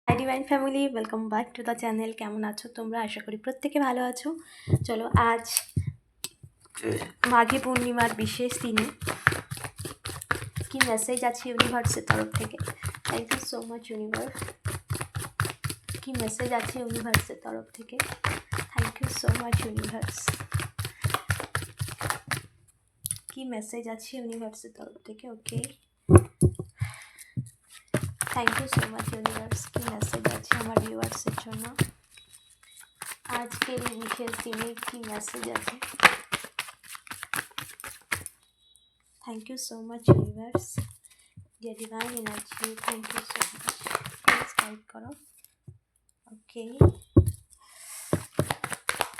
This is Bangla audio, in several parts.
Hi divine family, welcome back to the channel. কেমন আছো তোমরা? আশা করি প্রত্যেকে ভালো আছো। চলো, আজ মাঘী পূর্ণিমার বিশেষ দিনে কি মেসেজ আছে ইউনিভার্সের তরফ থেকে। Thank you so much universe. কি মেসেজ আছে ইউনিভার্সের তরফ থেকে। Thank you so much universe. কি মেসেজ আছে ইউনিভার্সের তরফ থেকে। Okay, thank you so much universe. কি মেসেজ আছে আমার ভিউয়ার্সের জন্য আজকের এই বিশেষ দিনে? কি মেসেজ আছে? Thank you so much universe, dear divine energy, thank you so much. Please guide করো। ওকে,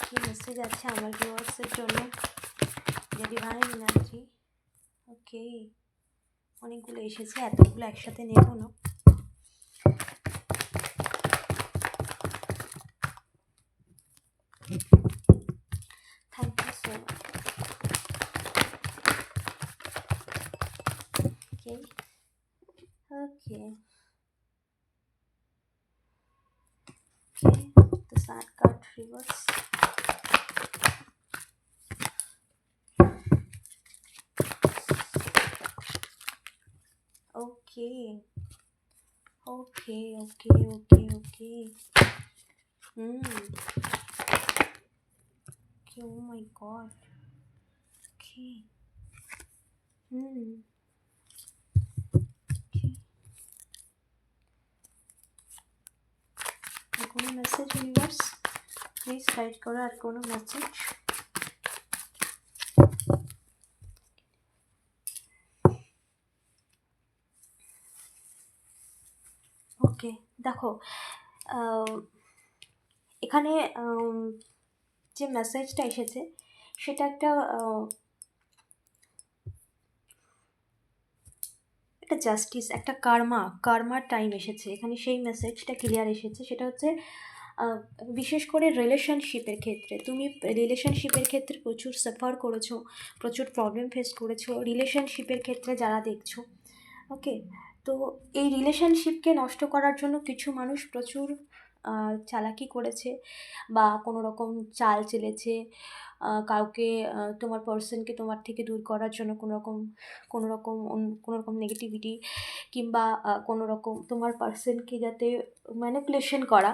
কি মেসেজ আছে আমার ভিউয়ার্সের জন্য dear divine energy? ওকে, অনেকগুলো এসেছে, এতগুলো একসাথে নেব না। Thank you so much. Okay okay the sad card reverse. Okay, okay, okay, okay, okay. Okay, oh my god. Okay. Okay. আর কোনো মেসেজ ইউনিভার্স? প্লিজ গাইড করো আর কোনো মেসেজ। ওকে, দেখো এখানে যে মেসেজটা এসেছে সেটা একটা জাস্টিস, একটা কার্মার টাইম এসেছে এখানে। সেই মেসেজটা ক্লিয়ার এসেছে। সেটা হচ্ছে বিশেষ করে রিলেশনশিপের ক্ষেত্রে, তুমি রিলেশনশিপের ক্ষেত্রে প্রচুর সাফার করেছো, প্রচুর প্রবলেম ফেস করেছো রিলেশনশিপের ক্ষেত্রে যারা দেখছো। ওকে, তো এই রিলেশনশিপকে নষ্ট করার জন্য কিছু মানুষ প্রচুর চালাকি করেছে বা কোনো রকম চাল চেলেছে, কাউকে তোমার পার্সনকে তোমার থেকে দূর করার জন্য কোনো রকম নেগেটিভিটি কিংবা কোনো রকম তোমার পার্সনকে যাতে ম্যানিপুলেশন করা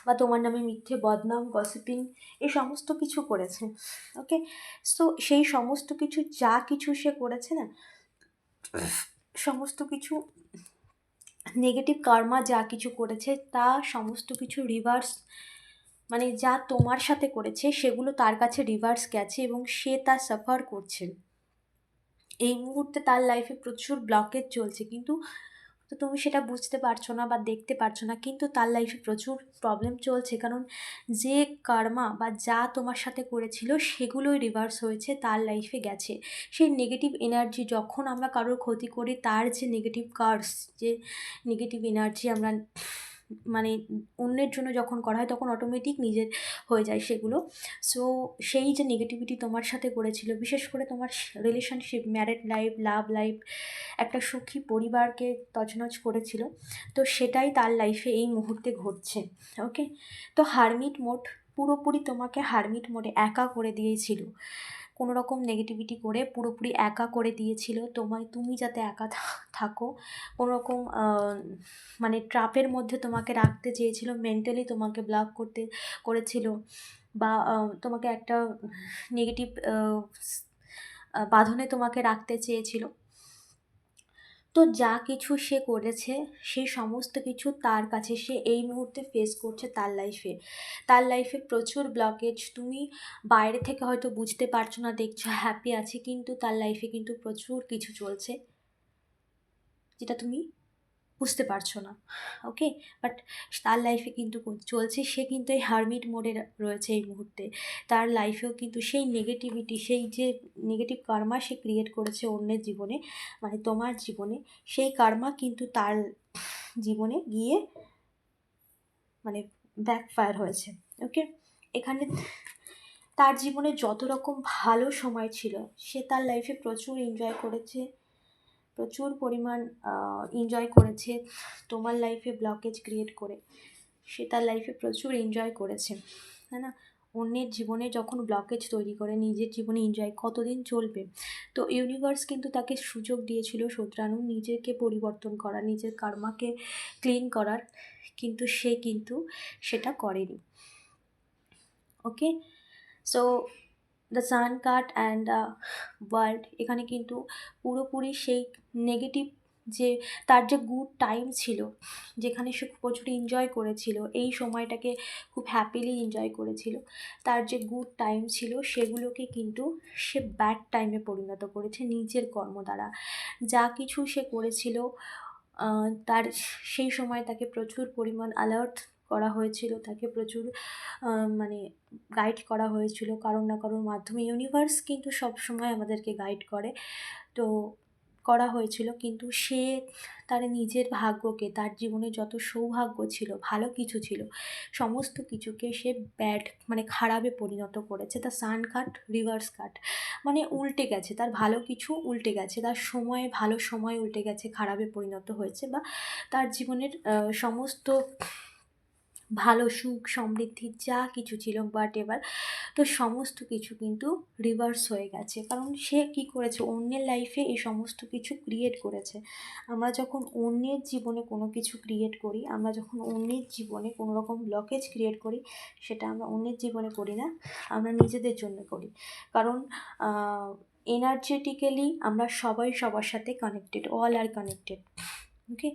বা তোমার নামে মিথ্যে বদনাম, গসিপিং, এই সমস্ত কিছু করেছে। ওকে, সো সেই সমস্ত কিছু যা কিছু সে করেছে না, সমস্ত কিছু নেগেটিভ কার্মা যা কিছু করেছে তা সমস্ত কিছু রিভার্স, মানে যা তোমার সাথে করেছে সেগুলো তার কাছে রিভার্স গেছে এবং সে তা সাফার করছে। এই মুহূর্তে তার লাইফে প্রচুর ব্লকেজ চলছে, কিন্তু তো তুমি সেটা বুঝতে পারছো না বা দেখতে পারছো না, কিন্তু তার লাইফে প্রচুর প্রবলেম চলছে। কারণ যে কার্মা বা যা তোমার সাথে করেছিল সেগুলোই রিভার্স হয়েছে, তার লাইফে গেছে। সেই নেগেটিভ এনার্জি, যখন আমরা কারোর ক্ষতি করি তার যে নেগেটিভ কার্স, যে নেগেটিভ এনার্জি আমরা মানে অন্যের জন্য যখন করা হয় তখন অটোমেটিক নিজের হয়ে যায় সেগুলো। সো সেই যে নেগেটিভিটি তোমার সাথে করেছিল, বিশেষ করে তোমার relationship, married life, love life, একটা সুখী পরিবারকে তছনছ করেছিল, তো সেটাই তার লাইফে এই মুহূর্তে ঘটছে। ওকে, তো হারমিট মোড, পুরোপুরি তোমাকে হারমিট মোডে একা করে দিয়েছিল, কোনো রকম নেগেটিভিটি করে পুরোপুরি একা করে দিয়েছিল তুমি যাতে একা থাকো। কোনো রকম মানে ট্র্যাপের মধ্যে তোমাকে রাখতে চেয়েছিল, মেন্টালি তোমাকে ব্লক করেছিল বা তোমাকে একটা নেগেটিভ বাঁধনে তোমাকে রাখতে চেয়েছিল। তো যা কিছু সে করেছে সেই সমস্ত কিছু তার কাছে সে এই মুহূর্তে ফেস করছে তার লাইফে প্রচুর ব্লকেজ। তুমি বাইরে থেকে হয়তো বুঝতে পারছো না, দেখছো হ্যাপি আছে, কিন্তু তার লাইফে কিন্তু প্রচুর কিছু চলছে যেটা তুমি বুঝতে পারছো না। ওকে, বাট তার লাইফে কিন্তু চলছে, সে কিন্তু এই হারমিট মোডে রয়েছে এই মুহূর্তে। তার লাইফেও কিন্তু সেই নেগেটিভিটি, সেই যে নেগেটিভ কার্মা সে ক্রিয়েট করেছে অন্যের জীবনে, মানে তোমার জীবনে, সেই কার্মা কিন্তু তার জীবনে গিয়ে মানে ব্যাকফায়ার হয়েছে। ওকে, এখানে তার জীবনে যত রকম ভালো সময় ছিল সে তার লাইফে প্রচুর এনজয় করেছে, প্রচুর পরিমাণ এনজয় করেছে তোমার লাইফে ব্লকেজ ক্রিয়েট করে। সে তার লাইফে প্রচুর এনজয় করেছে, তাই না? অন্যের জীবনে যখন ব্লকেজ তৈরি করে নিজের জীবনে এনজয় কতদিন চলবে? তো ইউনিভার্স কিন্তু তাকে সুযোগ দিয়েছিল শোধরানোর, নিজেকে পরিবর্তন করার, নিজের কর্মাকে ক্লিন করার, কিন্তু সে কিন্তু সেটা করেনি। Okay, so the sun card and the world, এখানে কিন্তু পুরোপুরি সেই নেগেটিভ যে তার যে গুড টাইম ছিল, যেখানে সে প্রচুর এনজয় করেছিল, এই সময়টাকে খুব হ্যাপিলি এনজয় করেছিল, তার যে গুড টাইম ছিল সেগুলোকে কিন্তু সে ব্যাড টাইমে পরিণত করেছে নিজের কর্ম দ্বারা। যা কিছু সে করেছিল তার সেই সময় তাকে প্রচুর পরিমাণ অ্যালার্ট করা হয়েছিল, তাকে প্রচুর মানে গাইড করা হয়েছিল কারোর না কারোর মাধ্যমে। ইউনিভার্স কিন্তু সবসময় আমাদেরকে গাইড করে, তো করা হয়েছিল, কিন্তু সে তার নিজের ভাগ্যকে, তার জীবনে যত সৌভাগ্য ছিল, ভালো কিছু ছিল, সমস্ত কিছুকে সে ব্যাড মানে খারাপে পরিণত করেছে। তার সান কাট রিভার্স কাট, মানে উল্টে গেছে, তার ভালো কিছু উল্টে গেছে, তার সময় ভালো সময় উল্টে গেছে, খারাপে পরিণত হয়েছে, বা তার জীবনের সমস্ত ভালো সুখ সমৃদ্ধি যা কিছু ছিল বাট এবার তো সমস্ত কিছু কিন্তু রিভার্স হয়ে গেছে। কারণ সে কি করেছে, অন্যের লাইফে এই সমস্ত কিছু ক্রিয়েট করেছে। আমরা যখন অন্যের জীবনে কোনো কিছু ক্রিয়েট করি, আমরা যখন অন্যের জীবনে কোনো রকম ব্লকেজ ক্রিয়েট করি, সেটা আমরা অন্যের জীবনে করি না, আমরা নিজেদের জন্য করি। কারণ এনার্জেটিক্যালি আমরা সবাই সবার সাথে connected, all are connected. Okay,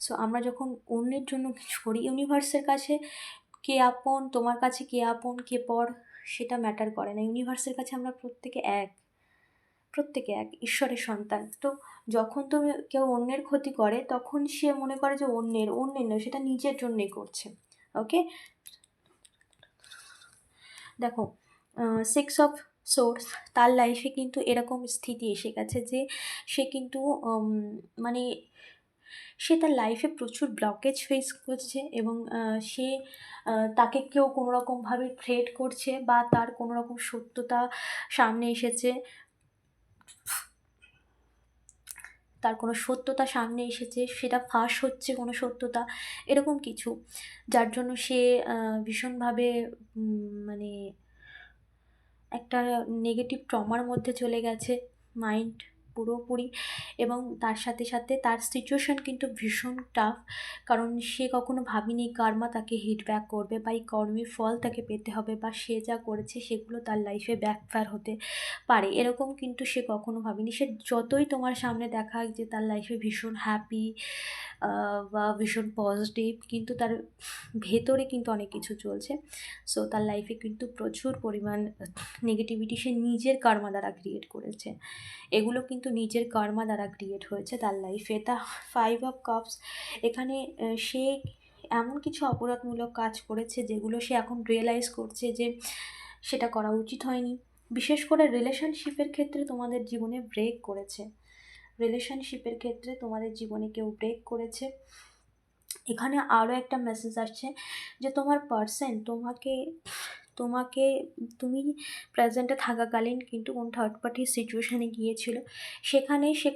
so আমরা যখন অন্যের জন্য কিছু করি, ইউনিভার্সের কাছে কে আপন, তোমার কাছে কে আপন কে পর সেটা ম্যাটার করে না। ইউনিভার্সের কাছে আমরা প্রত্যেকে এক ঈশ্বরের সন্তান। তো যখন তুমি কেউ অন্যের ক্ষতি করে, তখন সে মনে করে যে অন্যের নয়, সেটা নিজের জন্যই করছে। ওকে, দেখো সিক্স অফ সোর্স, তার লাইফে কিন্তু এরকম স্থিতি এসে গেছে যে সে কিন্তু মানে সে তার লাইফে প্রচুর ব্লকেজ ফেস করছে, এবং সে তাকে কেউ কোনো রকমভাবে থ্রেট করছে, বা তার কোনো রকম সত্যতা সামনে এসেছে, সেটা ফাঁস হচ্ছে কোনো সত্যতা, এরকম কিছু, যার জন্য সে ভীষণভাবে মানে একটা নেগেটিভ ট্রমার মধ্যে চলে গেছে মাইন্ড পুরোপুরি। এবং তার সাথে সাথে তার সিচুয়েশান কিন্তু ভীষণ টাফ, কারণ সে কখনো ভাবেনি কার্মা তাকে হিট ব্যাক করবে, বা এই কর্মের ফল তাকে পেতে হবে, বা সে যা করেছে সেগুলো তার লাইফে ব্যাকফায়ার হতে পারে, এরকম কিন্তু সে কখনো ভাবেনি। সে যতই তোমার সামনে দেখাক যে তার লাইফে ভীষণ হ্যাপি বা ভীষণ পজিটিভ, কিন্তু তার ভেতরে কিন্তু অনেক কিছু চলছে। সো তার লাইফে কিন্তু প্রচুর পরিমাণ নেগেটিভিটি সে নিজের কর্মা দ্বারা ক্রিয়েট করেছে, এগুলো কিন্তু নিজের কর্মা দ্বারা ক্রিয়েট হয়েছে তার লাইফে। তা 5 অফ কাপস, এখানে সে এমন কিছু অপরাধমূলক কাজ করেছে যেগুলো সে এখন রিয়েলাইজ করছে যে সেটা করা উচিত হয়নি। বিশেষ করে রিলেশনশিপের ক্ষেত্রে তোমাদের জীবনে ব্রেক করেছে, কেউ ব্রেক করেছে। এখানে আরও একটা মেসেজ আসছে যে তোমার পার্সন তোমাকে তুমি প্রেজেন্টে থাকাকালীন কিন্তু কোন থার্ড পার্টির সিচুয়েশানে গিয়েছিল, সেখানে সে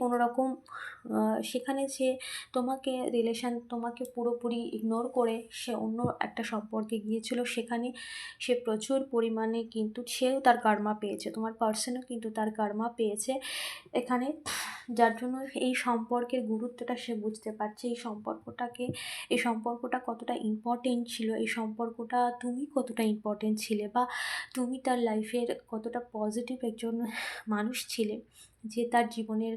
তোমাকে পুরোপুরি ইগনোর করে সে অন্য একটা সম্পর্কে গিয়েছিল, সেখানে সে প্রচুর পরিমাণে কিন্তু সেও তার কার্মা পেয়েছে, তোমার পার্সনও কিন্তু তার কার্মা পেয়েছে এখানে, যার জন্য এই সম্পর্কের গুরুত্বটা সে বুঝতে পারছে, এই সম্পর্কটা কতটা ইম্পর্টেন্ট ছিল, এই সম্পর্কটা তুমি কতটা ইম্পর্টেন্ট ছিলে, বা তুমি তার লাইফের কতটা পজিটিভ একজন মানুষ ছিলে, যে তার জীবনের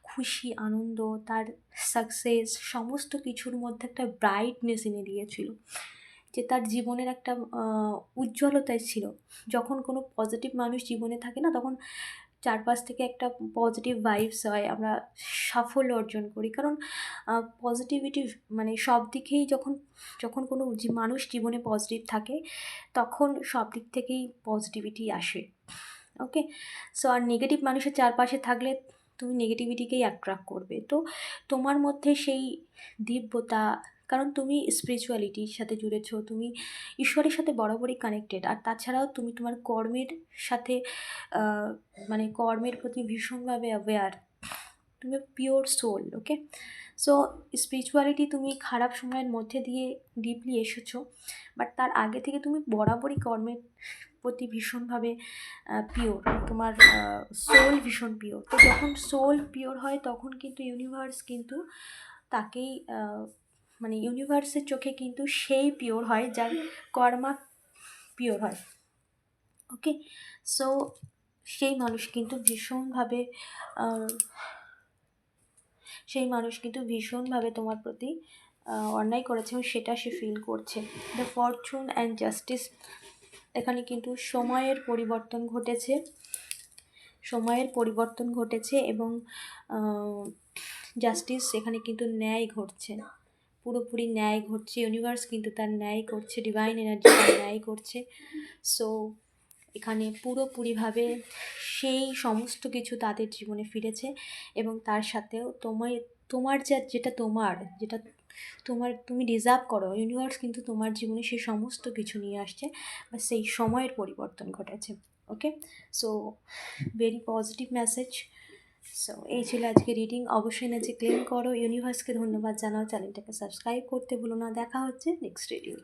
খুশি আনন্দ, তার সাকসেস সমস্ত কিছুর মধ্যে একটা ব্রাইটনেস এনে দিয়েছিল, যে তার জীবনের একটা উজ্জ্বলতায় ছিল। যখন কোনো পজিটিভ মানুষ জীবনে থাকে না, তখন চারপাশ থেকে একটা পজিটিভ ভাইবস হয়, আমরা সাফল্য অর্জন করি, কারণ পজিটিভিটি মানে সব দিকেই যখন কোনো মানুষ জীবনে পজিটিভ থাকে, তখন সব দিক থেকেই পজিটিভিটি আসে। ওকে, সো আর নেগেটিভ মানুষের চারপাশে থাকলে তুমি নেগেটিভিটিকেই অ্যাট্রাক্ট করবে। তো তোমার মধ্যে সেই দিব্যতা, কারণ তুমি স্পিরিচুয়ালিটির সাথে জুড়েছো, তুমি ঈশ্বরের সাথে বরাবরই কানেক্টেড, আর তাছাড়াও তুমি তোমার কর্মের সাথে মানে কর্মের প্রতি ভীষণভাবে অ্যাওয়্যার, তুমি পিওর সোল। ওকে, সো স্পিরিচুয়ালিটি তুমি খারাপ সময়ের মধ্যে দিয়ে ডিপলি এসেছো, বাট তার আগে থেকে তুমি বরাবরই কর্মের প্রতি ভীষণভাবে পিওর। তোমার সোল ভীষণ পিওর। তো যখন সোল পিওর হয় তখন কিন্তু ইউনিভার্স কিন্তু তাকেই মানে ইউনিভার্সের চোখে কিন্তু সেই পিওর হয় যার কর্মা পিওর হয়। ওকে, সো সেই মানুষ কিন্তু ভীষণভাবে তোমার প্রতি অন্যায় করেছে এবং সেটা সে ফিল করছে। দ্য ফরচুন অ্যান্ড জাস্টিস, এখানে কিন্তু সময়ের পরিবর্তন ঘটেছে এবং জাস্টিস, এখানে কিন্তু ন্যায় ঘটছে, পুরোপুরি ন্যায় ঘটছে। ইউনিভার্স কিন্তু তার ন্যায় করছে, ডিভাইন এনার্জি তার ন্যায় করছে। সো এখানে পুরোপুরিভাবে সেই সমস্ত কিছু তাদের জীবনে ফিরেছে এবং তার সাথেও যেটা তুমি ডিজার্ভ করো, ইউনিভার্স কিন্তু তোমার জীবনে সেই সমস্ত কিছু নিয়ে আসছে, বা সেই সময়ের পরিবর্তন ঘটেছে। Okay, so very positive message. So এই ছিল আজকে রিডিং। অবশ্যই এনার্জি ক্লেম করো, ইউনিভার্সকে ধন্যবাদ জানাও, চ্যানেলটাকে সাবস্ক্রাইব করতে ভুলো না। দেখা হচ্ছে নেক্সট রিডিং।